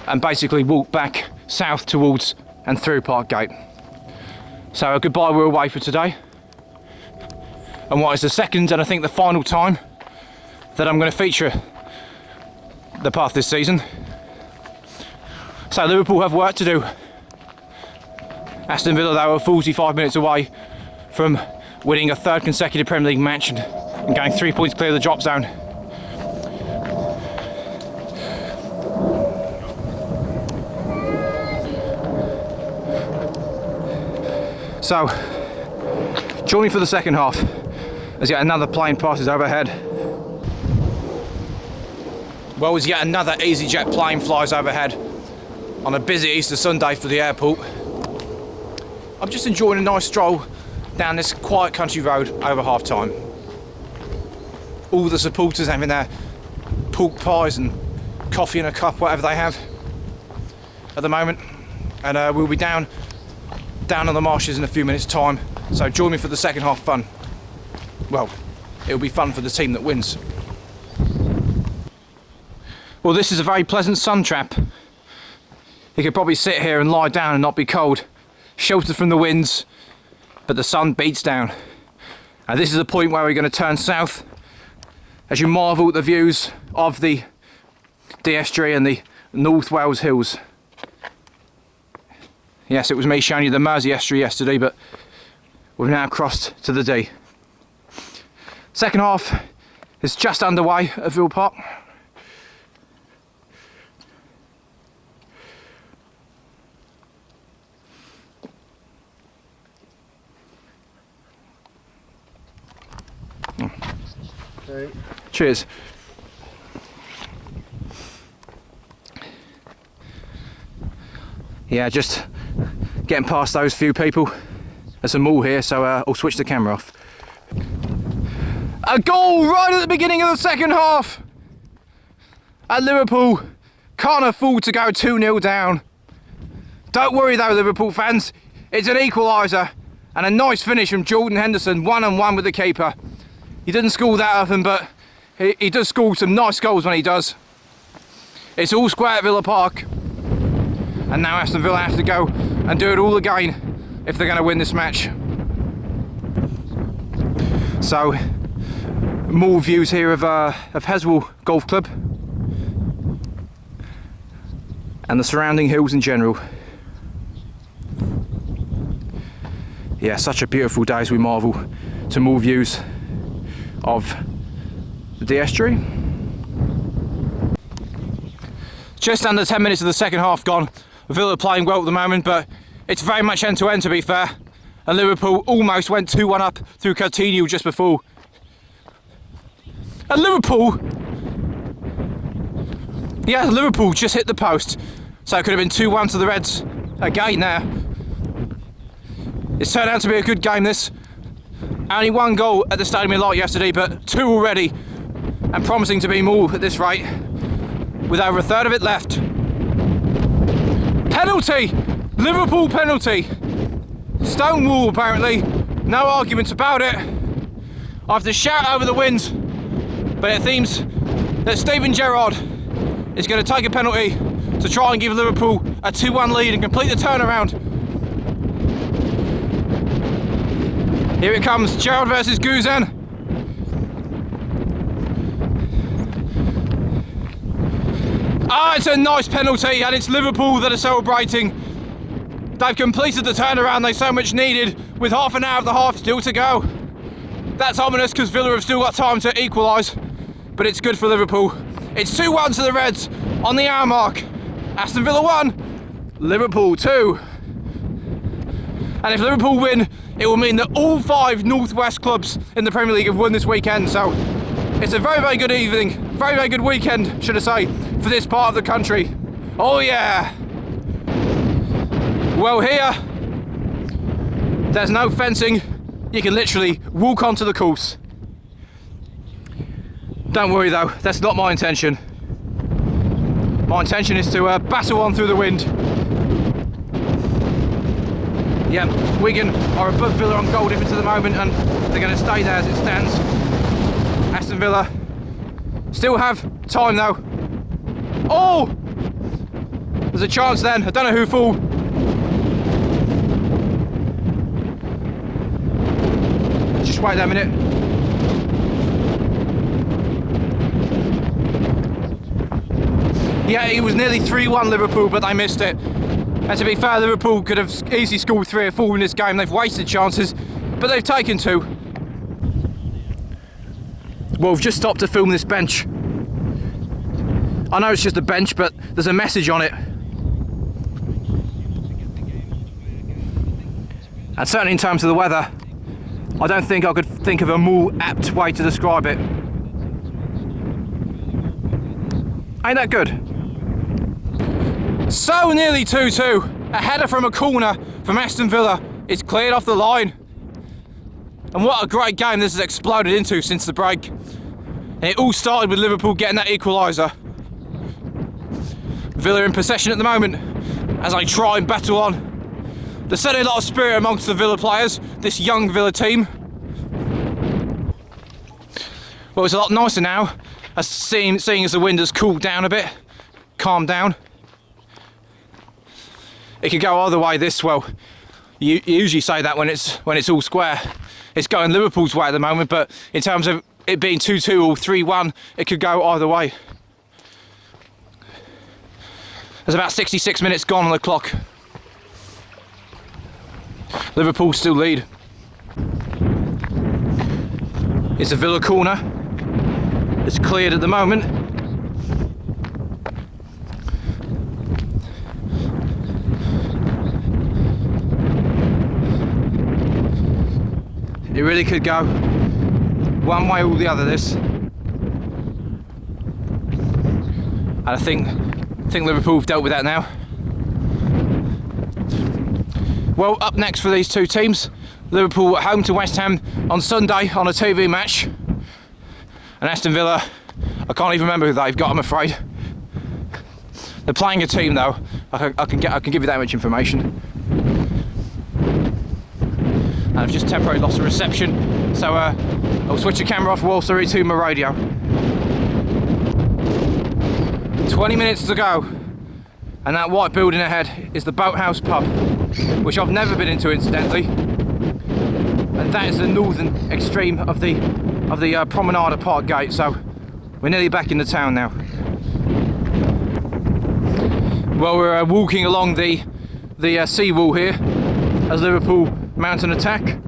and basically walk back south towards and through Parkgate. So goodbye, we're away for today. And what is the second and I think the final time that I'm going to feature the path this season. So Liverpool have work to do. Aston Villa, they were 45 minutes away from winning a third consecutive Premier League match and going 3 points clear of the drop zone. So, join me for the second half as yet another plane passes overhead. Well, as yet another EasyJet plane flies overhead on a busy Easter Sunday for the airport. I'm just enjoying a nice stroll down this quiet country road over half time. All the supporters having their pork pies and coffee in a cup, whatever they have at the moment. And we'll be down on the marshes in a few minutes time. So join me for the second half fun. Well, it'll be fun for the team that wins. Well, this is a very pleasant sun trap. You could probably sit here and lie down and not be cold. Sheltered from the winds, but the sun beats down. And this is the point where we're going to turn south as you marvel at the views of the Destree and the North Wales hills. Yes, it was me showing you the Merseyside yesterday, but we've now crossed to the Dee. Second half is just underway at Villa Park. Okay. Cheers. Yeah, just getting past those few people. There's some more here, so I'll switch the camera off. A goal right at the beginning of the second half! At Liverpool, can't afford to go 2-0 down. Don't worry though, Liverpool fans, it's an equaliser and a nice finish from Jordan Henderson, 1-on-1 with the keeper. He doesn't score that often, but he does score some nice goals when he does. It's all square at Villa Park. And now Aston Villa have to go and do it all again if they're going to win this match. So, more views here of Heswell Golf Club and the surrounding hills in general. Yeah, such a beautiful day as we marvel to more views of the Dee estuary. Just under 10 minutes of the second half gone. Villa playing well at the moment, but it's very much end to end, to be fair. And Liverpool almost went 2-1 up through Coutinho just before. And Liverpool just hit the post. So it could have been 2-1 to the Reds again there. It's turned out to be a good game, this. Only one goal at the Stadium of Light yesterday, but 2 already. And promising to be more at this rate, with over a third of it left. Penalty! Liverpool penalty! Stonewall, apparently. No arguments about it. I have to shout over the wind, but it seems that Steven Gerrard is going to take a penalty to try and give Liverpool a 2-1 lead and complete the turnaround. Here it comes, Gerrard versus Guzan. Ah, it's a nice penalty, and it's Liverpool that are celebrating. They've completed the turnaround they so much needed, with half an hour of the half still to go. That's ominous because Villa have still got time to equalise, but it's good for Liverpool. It's 2-1 to the Reds on the hour mark. Aston Villa 1, Liverpool 2. And if Liverpool win, it will mean that all 5 North West clubs in the Premier League have won this weekend. So it's a very, very good evening, very, very good weekend, should I say, for this part of the country. Oh yeah. Well, here, there's no fencing. You can literally walk onto the course. Don't worry though, that's not my intention. My intention is to battle on through the wind. Yeah, Wigan are above Villa on goal difference at the moment, and they're going to stay there as it stands. Aston Villa still have time though. Oh! There's a chance then, I don't know who fall. Just wait that minute. Yeah, it was nearly 3-1 Liverpool, but they missed it. And to be fair, Liverpool could have easily scored 3 or 4 in this game. They've wasted chances, but they've taken 2. Well, we've just stopped to film this bench. I know it's just a bench, but there's a message on it. And certainly in terms of the weather, I don't think I could think of a more apt way to describe it. Ain't that good? So nearly 2-2. A header from a corner from Aston Villa is cleared off the line. And what a great game this has exploded into since the break. And it all started with Liverpool getting that equaliser. Villa in possession at the moment as I try and battle on. There's certainly a lot of spirit amongst the Villa players, this young Villa team. Well, it's a lot nicer now, as seeing as the wind has cooled down a bit, calmed down. It could go either way. This, well, you usually say that when it's all square. It's going Liverpool's way at the moment, but in terms of it being 2-2 or 3-1, it could go either way. There's about 66 minutes gone on the clock. Liverpool still lead. It's a Villa corner. It's cleared at the moment. It really could go one way or the other, this. And I think Liverpool have dealt with that now. Well, up next for these two teams, Liverpool at home to West Ham on Sunday on a TV match. And Aston Villa, I can't even remember who they've got, I'm afraid. They're playing a team though. I can give you that much information. And I've just temporarily lost the reception, so I'll switch the camera off whilst I retune my radio. 20 minutes to go, and that white building ahead is the Boathouse pub, which I've never been into incidentally. And that is the northern extreme of the of the promenade at Park Gate, so we're nearly back in the town now. Well, we're walking along the seawall here as Liverpool mount an attack.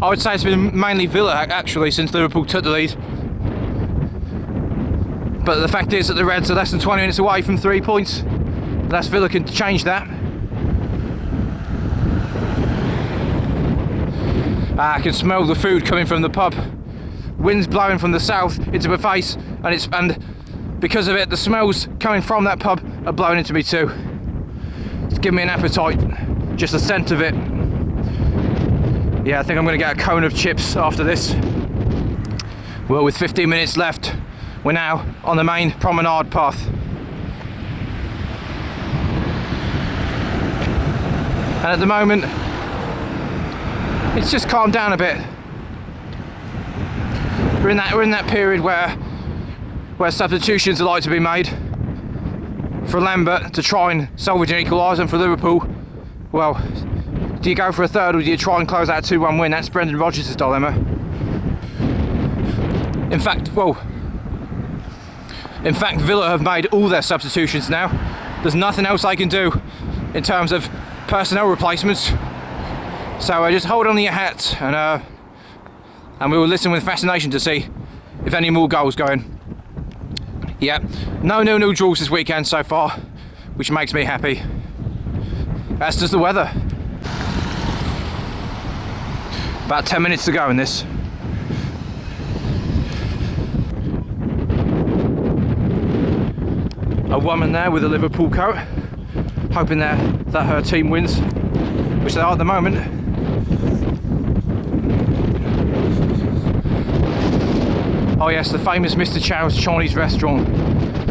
I would say it's been mainly Villa actually since Liverpool took the lead. But the fact is that the Reds are less than 20 minutes away from 3 points. Unless Villa can change that. I can smell the food coming from the pub. Wind's blowing from the south into my face, and because of it, the smells coming from that pub are blowing into me too. It's giving me an appetite, just the scent of it. Yeah, I think I'm going to get a cone of chips after this. Well, with 15 minutes left, we're now on the main promenade path. And at the moment, it's just calmed down a bit. We're in that period where substitutions are like to be made. For Lambert to try and salvage an equaliser, and for Liverpool, well, do you go for a third or do you try and close out a 2-1 win? That's Brendan Rodgers' dilemma. In fact, Villa have made all their substitutions now. There's nothing else they can do in terms of personnel replacements. So just hold on to your hats, and we will listen with fascination to see if any more goals go in. Yeah, no draws this weekend so far, which makes me happy. As does the weather. About 10 minutes to go in this. A woman there with a Liverpool coat, hoping that her team wins, which they are at the moment. Oh yes, the famous Mr. Chow's Chinese restaurant,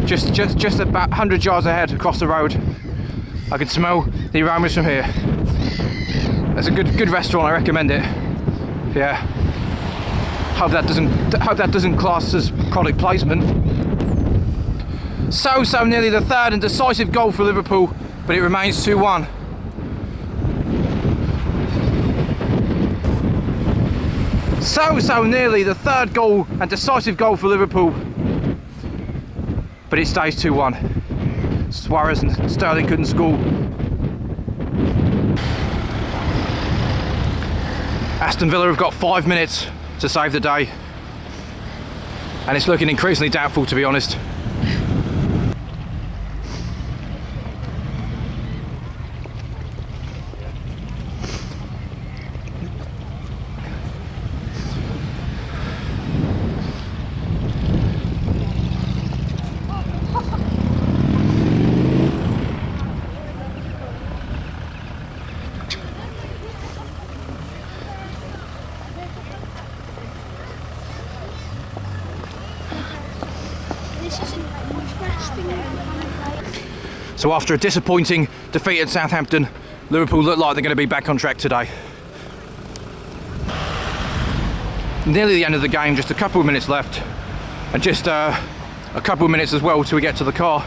just about 100 yards ahead across the road. I can smell the aromas from here. It's a good restaurant. I recommend it. Yeah. Hope that doesn't class as product placement. So nearly the third and decisive goal for Liverpool, but it remains 2-1. So nearly the third goal and decisive goal for Liverpool, but it stays 2-1. Suarez and Sterling couldn't score. Aston Villa have got 5 minutes to save the day, and it's looking increasingly doubtful, to be honest. So after a disappointing defeat at Southampton, Liverpool look like they're going to be back on track today. Nearly the end of the game, just a couple of minutes left, and just a couple of minutes as well till we get to the car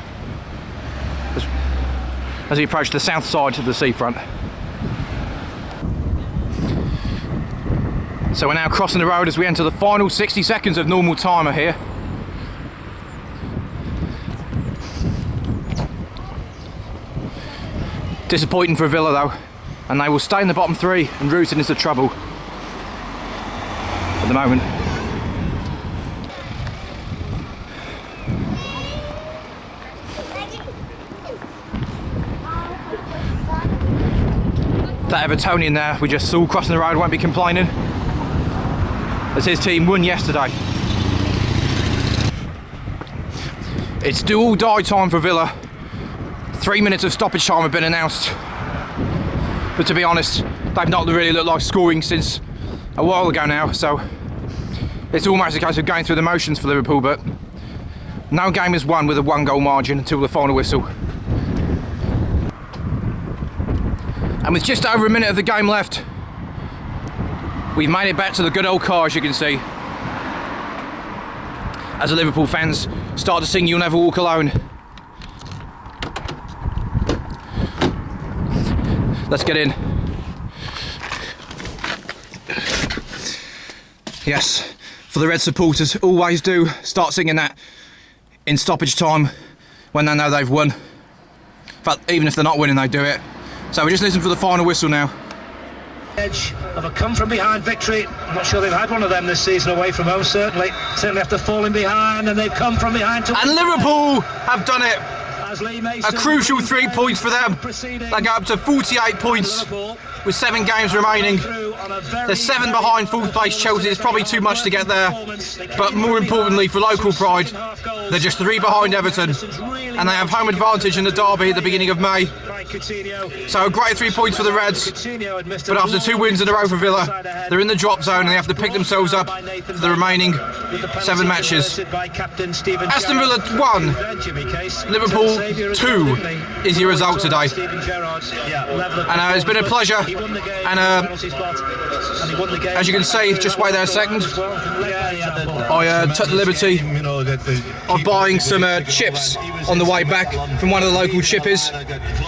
as we approach the south side of the seafront. So we're now crossing the road as we enter the final 60 seconds of normal timer here. Disappointing for Villa though, and they will stay in the bottom three and rooted into trouble at the moment. That Evertonian there we just saw crossing the road won't be complaining, as his team won yesterday. It's do or die time for Villa. 3 minutes of stoppage time have been announced, but to be honest, they've not really looked like scoring since a while ago now, so it's almost a case of going through the motions for Liverpool, but no game is won with a 1-goal margin until the final whistle. And with just over a minute of the game left, we've made it back to the good old car, as you can see, as the Liverpool fans start to sing "You'll Never Walk Alone." Let's get in. Yes, for the Red supporters, always do start singing that in stoppage time when they know they've won. In fact, even if they're not winning, they do it. So we just listen for the final whistle now. Edge of a come from behind victory. I'm not sure they've had one of them this season away from home, certainly after falling behind, and they've come from behind to and Liverpool have done it. A crucial 3 points for them. They go up to 48 points with 7 games remaining. They're 7 behind fourth place Chelsea. It's probably too much to get there, but more importantly for local pride, they're just 3 behind Everton, and they have home advantage in the derby at the beginning of May. So a great 3 points for the Reds, but after 2 wins in a row for Villa, they're in the drop zone and they have to pick themselves up for the remaining 7 matches. Aston Villa 1, Liverpool 2 is your result today. And it's been a pleasure, and as you can see, just wait there a second, I took the liberty of buying some chips on the way back from one of the local chippies.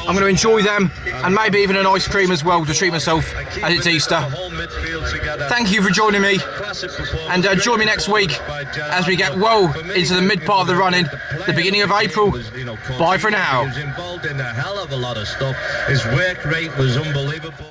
I'm going to enjoy them, and maybe even an ice cream as well to treat myself as it's Easter. Thank you for joining me, and join me next week as we get well into the mid part of the running, the beginning of April. Bye for now. He was involved in a hell of a lot of stuff. His work rate was unbelievable.